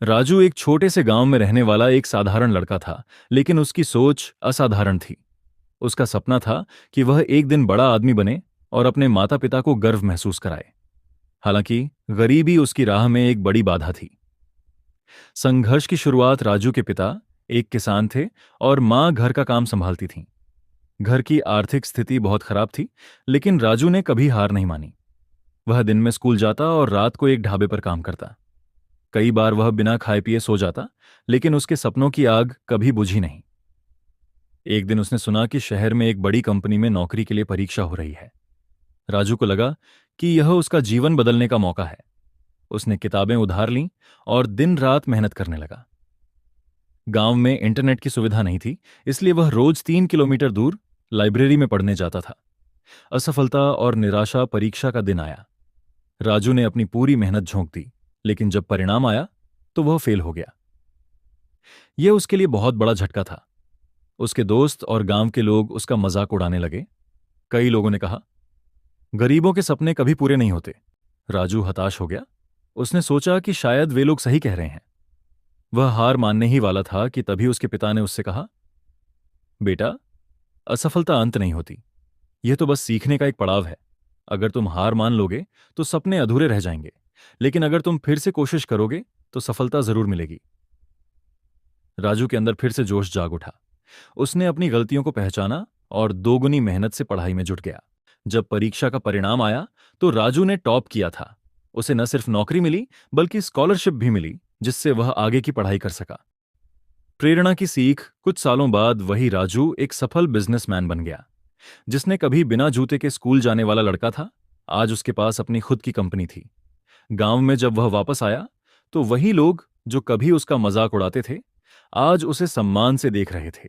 राजू एक छोटे से गांव में रहने वाला एक साधारण लड़का था, लेकिन उसकी सोच असाधारण थी। उसका सपना था कि वह एक दिन बड़ा आदमी बने और अपने माता पिता को गर्व महसूस कराए। हालांकि गरीबी उसकी राह में एक बड़ी बाधा थी। संघर्ष की शुरुआत राजू के पिता एक किसान थे और मां घर का काम संभालती थीं। घर की आर्थिक स्थिति बहुत खराब थी, लेकिन राजू ने कभी हार नहीं मानी। वह दिन में स्कूल जाता और रात को एक ढाबे पर काम करता। कई बार वह बिना खाए पिए सो जाता, लेकिन उसके सपनों की आग कभी बुझी नहीं। एक दिन उसने सुना कि शहर में एक बड़ी कंपनी में नौकरी के लिए परीक्षा हो रही है। राजू को लगा कि यह उसका जीवन बदलने का मौका है। उसने किताबें उधार लीं और दिन रात मेहनत करने लगा। गांव में इंटरनेट की सुविधा नहीं थी, इसलिए वह रोज 3 किलोमीटर दूर लाइब्रेरी में पढ़ने जाता था। असफलता और निराशा परीक्षा का दिन आया। राजू ने अपनी पूरी मेहनत झोंक दी, लेकिन जब परिणाम आया तो वह फेल हो गया। यह उसके लिए बहुत बड़ा झटका था। उसके दोस्त और गांव के लोग उसका मजाक उड़ाने लगे। कई लोगों ने कहा, गरीबों के सपने कभी पूरे नहीं होते। राजू हताश हो गया। उसने सोचा कि शायद वे लोग सही कह रहे हैं। वह हार मानने ही वाला था कि तभी उसके पिता ने उससे कहा, बेटा, असफलता अंत नहीं होती। यह तो बस सीखने का एक पड़ाव है। अगर तुम हार मान लोगे तो सपने अधूरे रह जाएंगे, लेकिन अगर तुम फिर से कोशिश करोगे तो सफलता जरूर मिलेगी। राजू के अंदर फिर से जोश जाग उठा। उसने अपनी गलतियों को पहचाना और दोगुनी मेहनत से पढ़ाई में जुट गया। जब परीक्षा का परिणाम आया तो राजू ने टॉप किया था। उसे न सिर्फ नौकरी मिली, बल्कि स्कॉलरशिप भी मिली, जिससे वह आगे की पढ़ाई कर सका। प्रेरणा की सीख, कुछ सालों बाद वही राजू एक सफल बिजनेसमैन बन गया। जिसने कभी बिना जूते के स्कूल जाने वाला लड़का था, आज उसके पास अपनी खुद की कंपनी थी। गांव में जब वह वापस आया तो वही लोग जो कभी उसका मजाक उड़ाते थे, आज उसे सम्मान से देख रहे थे।